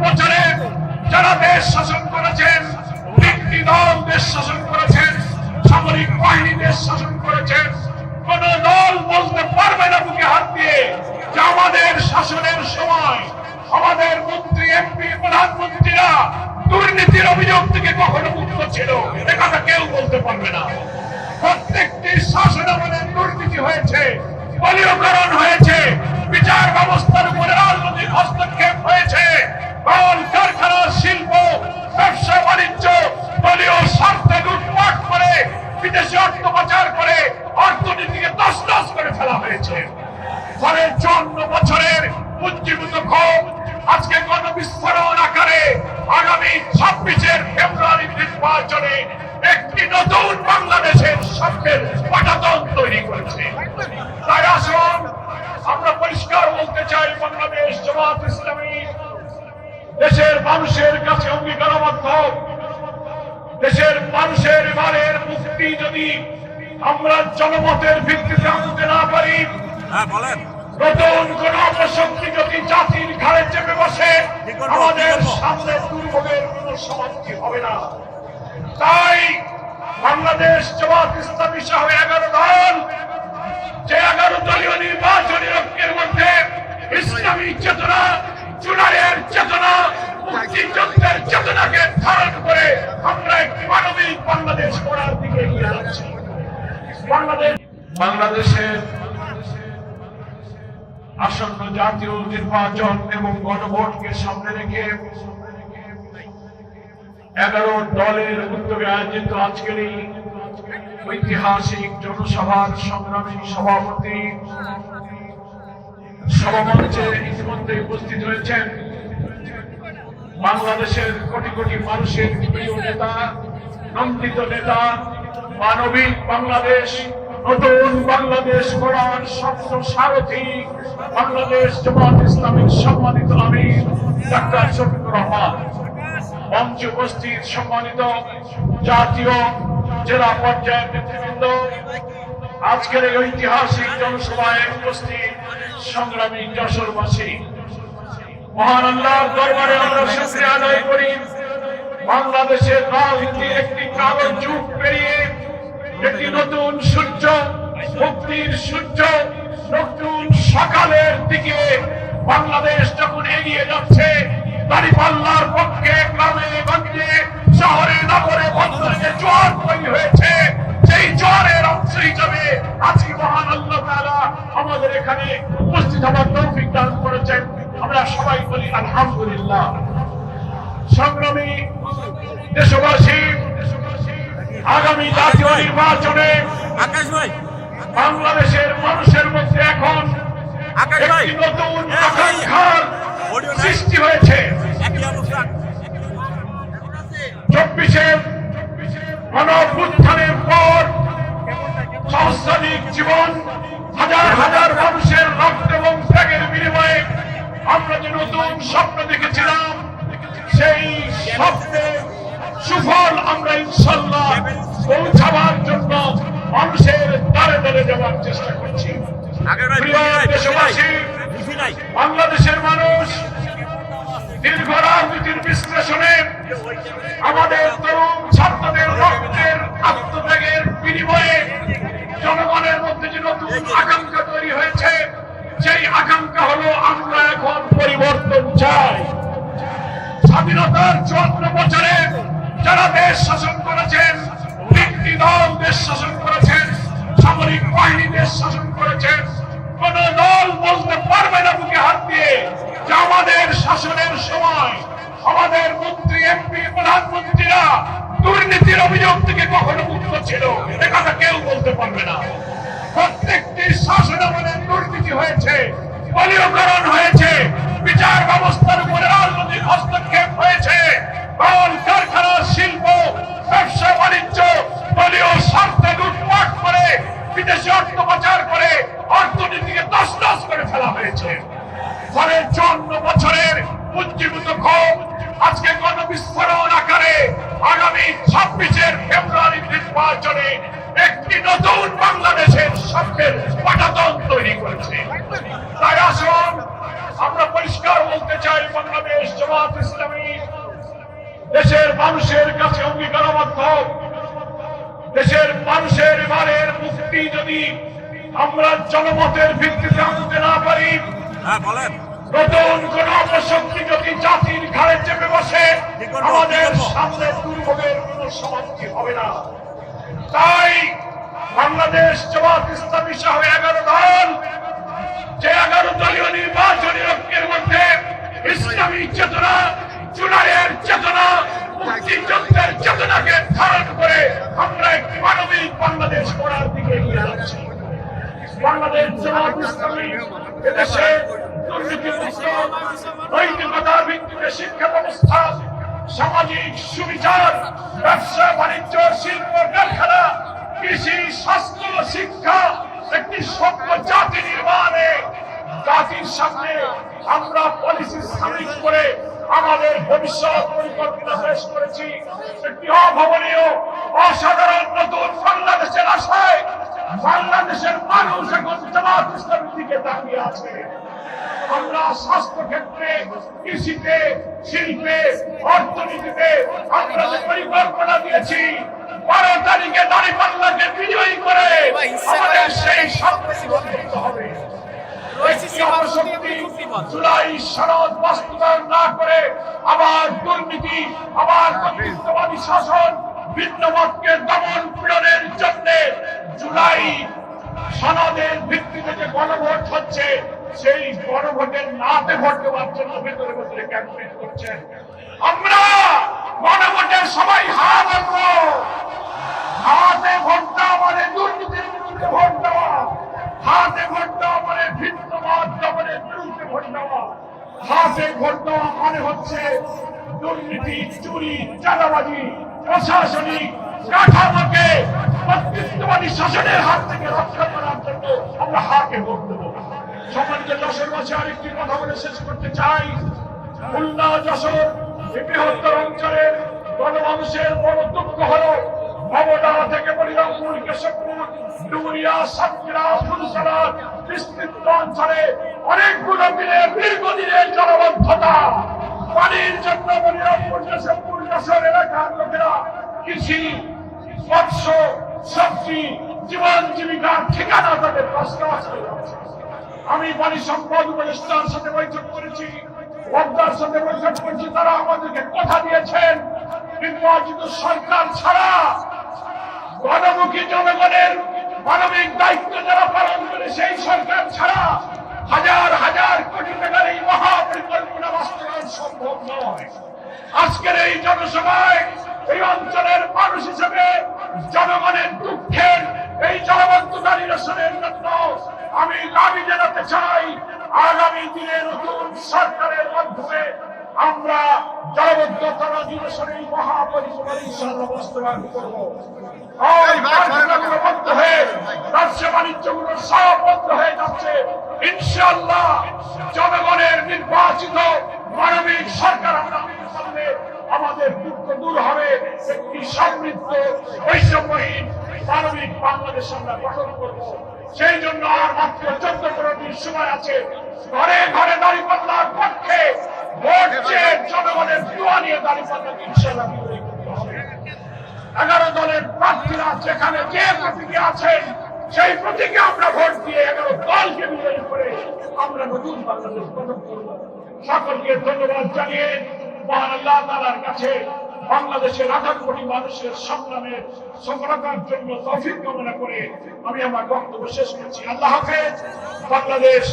বছরে যারা দেশ শাসন করেছেন, একটি দল দেশ শাসন করেছেন, সামরিক বাহিনী দেশ শাসন করেছেন, কোন দল বলতে পারবে না বুকে হাত দিয়ে যে আমাদের শাসনের সময় আমাদের মন্ত্রী, এমপি, প্রধানমন্ত্রীরা দুর্নীতির অভিযোগ থেকে কখনো মুক্ত ছিল। এ কথা কেউ বলতে পারবে না। প্রত্যেকটি শাসন আমাদের দুর্নীতি হয়েছে, দলীয়করণ হয়েছে, বিচার ব্যবস্থার উপরে রাজনৈতিক হস্তক্ষেপ হয়েছে, কল কারখানা, শিল্প, ব্যবসা বাণিজ্য দলীয় স্বার্থে লুটপাট করে, বিদেশি অর্থ পাচার করে অর্থনীতিকে তছনছ করে ফেলা হয়েছে। ফলে 54 বছরের পুঞ্জীভূত ক্ষোভ আজকে গণবিস্ফোরণ আকারে আগামী 26 ফেব্রুয়ারি নির্বাচনে একটি নতুন বাংলাদেশের স্বপ্নের পাটাতন তৈরি করেছে। তাই আসুন আমরা পরিষ্কার বলতে চাই, বাংলাদেশ জামাত ইসলামী দেশের মানুষের কাছে অঙ্গীকারবদ্ধ। দেশের মানুষের এবারের মুক্তি যদি আমরা জনমতের ভিত্তিতে আনতে না পারি, নতুন কোন অপশক্তি যদি জাতির ঘাড়ে চেপে বসে, আমাদের সামনে দুর্ভোগের কোন সমাপ্তি হবে না। তাই বাংলাদেশ জামাত ইসলামী সহ 11 দল, যে 11 দলীয় নির্বাচনী ঐক্যের মধ্যে ইসলামী চেতনা, জুলাইয়ের চেতনা, মুক্তিযুদ্ধের চেতনাকে ধারণ করে আমরা একটি মানবিক বাংলাদেশ গড়ার দিকে এগিয়ে যাচ্ছি। বাংলাদেশের আসন্ন জাতীয় নির্বাচন এবং গণভোটকে সামনে রেখে 11 দলের উদ্যোগে আয়োজিত আজকের এই ঐতিহাসিক জনসভার সংগ্রামী সভাপতি সভামঞ্চে ইতিমধ্যে উপস্থিত হয়েছেন বাংলাদেশের কোটি কোটি মানুষের প্রিয় নেতা, নন্দিত নেতা, মানবিক বাংলাদেশ, নতুন বাংলাদেশ গড়ার স্বপ্ন সারথী বাংলাদেশ জামাত ইসলামীর সম্মানিত আমির ডাক্তার শফিকুর রহমান, মঞ্চে উপস্থিত সম্মানিত জাতীয় জেলা পর্যায়ের নেতৃবৃন্দ, আজকের এই ঐতিহাসিক জনসভায় উপস্থিত সংগ্রামী যশোরবাসী, মহান আল্লাহর দরবারে আমরা শুকরিয়া আদায় করি। বাংলাদেশের রাজনীতির একটি কালো যুগ পেরিয়ে একটি নতুন সূর্য, মুক্তির সূর্য, নতুন সকালের দিকে বাংলাদেশ যখন এগিয়ে যাচ্ছে, দাঁড়িপাল্লার পক্ষে গ্রামে গঞ্জে, শহরে নগরে, বন্দরে জোয়ার তৈরি হয়েছে। সেই জোয়ারের অংশ হিসাবে আজকে মহান আল্লাহ তাআলা আমাদের এখানে উপস্থিত হওয়ার তৌফিক দান করেছেন। আমরা সবাই বলি আলহামদুলিল্লাহ। সংগ্রামী দেশবাসী, আগামী জাতীয় নির্বাচনে বাংলাদেশের মানুষের মধ্যে এখন একটি নতুন আকাঙ্ক্ষার সৃষ্টি হয়েছে। 24 গণঅভ্যুত্থানের পর সহস্রাধিক জীবন, হাজার হাজার মানুষের রক্ত এবং ত্যাগের বিনিময়ে আমরা যে নতুন স্বপ্ন দেখেছিলাম, সেই স্বপ্নের সুফল আমরা ইনশাআল্লাহ পৌঁছাবার জন্য মানুষের দ্বারে দ্বারে যাওয়ার চেষ্টা করছি। দেশবাসী, বাংলাদেশের মানুষ দীর্ঘ রাজনীতির বিশ্লেষণে আমাদের তরুণ ছাত্রদের রক্তের আত্মত্যাগের বিনিময়ে জনগণের মধ্যে যে নতুন আকাঙ্ক্ষা তৈরি হয়েছে, সেই আকাঙ্ক্ষা হলো আমরা এখন পরিবর্তন চাই। স্বাধীনতার 54 বছরে যারা দেশ শাসন করেছেন, একটি দল দেশ শাসন করেছেন, সামরিক বাহিনী দেশ শাসন করেছেন, কোন দল বলতে পারবে না বুকে হাত দিয়ে যে আমাদের শাসনের সময় আমাদের মন্ত্রী, এমপি, প্রধানমন্ত্রীরা দুর্নীতির অভিযোগ থেকে কখনো মুক্ত ছিল। এ কথা কেউ বলতে পারবে না। প্রত্যেকটি শাসন আমাদের দুর্নীতি হয়েছে, দলীয়করণ হয়েছে, বিচার ব্যবস্থার উপরে রাজনৈতিক হস্তক্ষেপ হয়েছে, কল কারখানা, শিল্প, ব্যবসা বাণিজ্য দলীয় স্বার্থে লুটপাট করে, বিদেশি অর্থ পাচার করে অর্থনীতিকে তছনছ করে ফেলা হয়েছে। ফলে 54 বছরের পুঞ্জীভূত ক্ষোভ আজকে গণবিস্ফোরণ আকারে আগামী 26 ফেব্রুয়ারি নির্বাচনে একটি নতুন বাংলাদেশের স্বপ্নের পাটাতন তৈরি করেছে। তাই আসুন আমরা পরিষ্কার বলতে চাই, বাংলাদেশ জামাত ইসলামী দেশের মানুষের কাছে অঙ্গীকারবদ্ধ। দেশের মানুষের এবারের মুক্তি যদি আমরা জনমতের ভিত্তিতে আনতে না পারি, নতুন কোন অপশক্তি যদি জাতির ঘাড়ে চেপে বসে, আমাদের সামনে দুর্ভোগের কোন সমাপ্তি হবে না। তাই বাংলাদেশ জামাত ইসলামী সহ 11 দল, যে 11 দলীয় নির্বাচনী ঐক্যের মধ্যে ইসলামী চেতনা, জুলাইয়ের চেতনা, মুক্তিযুদ্ধের চেতনাকে ধারণ করে আমরা একটি মানবিক বাংলাদেশ গড়ার দিকে এগিয়ে যাচ্ছি। বাংলাদেশ জামাত ইসলামী এদেশে দুর্নীতিমুক্ত, নৈতিকতার ভিত্তিতে শিক্ষা ব্যবস্থা, সামাজিক সুবিচার, ব্যবসা বাণিজ্য, শিল্প কারখানা, কৃষি, স্বাস্থ্য, শিক্ষা, একটি সভ্য জাতি নির্মাণে জাতির সামনে আমরা পলিসি স্থাপিত করে আমাদের ভবিষ্যৎ পরিকল্পনা পেশ করেছি। একটি অভাবনীয়, অসাধারণ নতুন বাংলাদেশের আশায় বাংলাদেশের মানুষ এখন জামাত ইসলামীর দিকে তাকিয়ে আছে। আমরা স্বাস্থ্য ক্ষেত্রে, কৃষিতে, শিল্পে, অর্থনীতিতে আমরা যে পরিকল্পনা দিয়েছি, 12 তারিখে দাঁড়িপাল্লাকে বিজয়ী করে আমাদের সেই স্বপ্ন করতে হবে। জুলাই সনদ বাস্তবায়ন না করে আবার দুর্নীতি, আবার কর্তৃত্ববাদী শাসন, ভিন্ন মতকে দমন পীড়নের জন্য জুলাই সনদের ভিত্তিতে যে গণভোট হচ্ছে, সেই গণভোটের নাতে ভোট দেওয়ার জন্য ভেতরে ভেতরে ক্যাম্পেইন করছেন। আমরা গণভোটের সবাই হা বলবো। হাতে ভোট দেওয়া মানে দুর্নীতির বিরুদ্ধে ভোট দেওয়া, হাতে ভোট দেওয়া মানে ভিন্ন মত দমনের বিরুদ্ধে ভোট দেওয়া, হাতে ভোট দেওয়া মানে হচ্ছে দুর্নীতি, চুরি, চাঁদাবাজি, প্রশাসনিক কাঠামোকে কর্তৃত্ববাদী শাসনের হাত থেকে রক্ষা করার জন্য আমরা হাতে ভোট দেবো। সম্মানিত যশোরবাসী, আরেকটি কথা বলে শেষ করতে চাই। খুলনা, যশোর এই বৃহত্তর অঞ্চলের গণমানুষের বড় দুঃখ হলো ভবডালা থেকে বলিরামপুর, কেশবপুর, ডুমুরিয়া, সাতক্ষীরা, ফুলতলা বিস্তৃত অঞ্চলে অনেকগুলো দিনের দীর্ঘদিনের জলাবদ্ধতা। পানির জন্য বলিরামপুর, কেশবপুর, যশোর এলাকার লোকেরা কৃষি, মৎস্য, সবজি, জীবন জীবিকার ঠিকানা তাদের রাস্তা আছে। আমি পানি সম্পদ উপদেষ্টার সাথে বৈঠক করেছি, ওয়াদার সাথে বৈঠক করেছি। তারা আমাদেরকে কথা দিয়েছেন, নির্বাচিত সরকার ছাড়া গণমুখী জনগণের মানবিক দায়িত্ব যারা পালন করে, সেই সরকার ছাড়া হাজার হাজার কোটি টাকার এই মহাপরিকল্পনা বাস্তবায়ন সম্ভব নয়। আজকের এই জনসভায় এই অঞ্চলের মানুষ হিসেবে জনগণের দুঃখের এই জলবদ্ধতা নিরসনের জন্য আমি দাবি জানাতে চাই, আগামী দিনে নতুন সরকারের মাধ্যমে আমরা জলবদ্ধতা নিরসনের এই মহাপরিকল্পনা ইনশাআল্লাহ বাস্তবায়ন করব। বন্ধ হয়ে ব্যবসা বাণিজ্যগুলো সব বন্ধ হয়ে যাচ্ছে। ইনশাআল্লাহ জনগণের নির্বাচিত মানবিক সরকার আমরা সামনে আমাদের দুঃখ দূর হবে। একটি সমৃদ্ধ, বৈষম্যহীন মানবিক বাংলাদেশ আমরা গঠন করব। সেই জন্য আর মাত্র 14 দিন সময় আছে। ঘরে ঘরে দাঁড়িপাল্লার পক্ষে ভোট চেয়ে জনগণের দোয়া নিয়ে দাঁড়িপাল্লাকে ইনশাআল্লাহ বিজয়ী করতে হবে। 11 দলের প্রার্থীরা যেখানে যে প্রতীকে আছেন, সেই প্রতীকে আমরা ভোট দিয়ে 11 দলকে বিজয়ী করে আমরা নতুন বাংলাদেশ গঠন করব। সকলকে ধন্যবাদ জানিয়ে মহান আল্লাহ তাআলার কাছে বাংলাদেশের 18 কোটি মানুষের সংগ্রামের সফলতার জন্য তৌফিক কামনা করে আমি আমার বক্তব্য শেষ করছি। আল্লাহ হাফেজ। বাংলাদেশ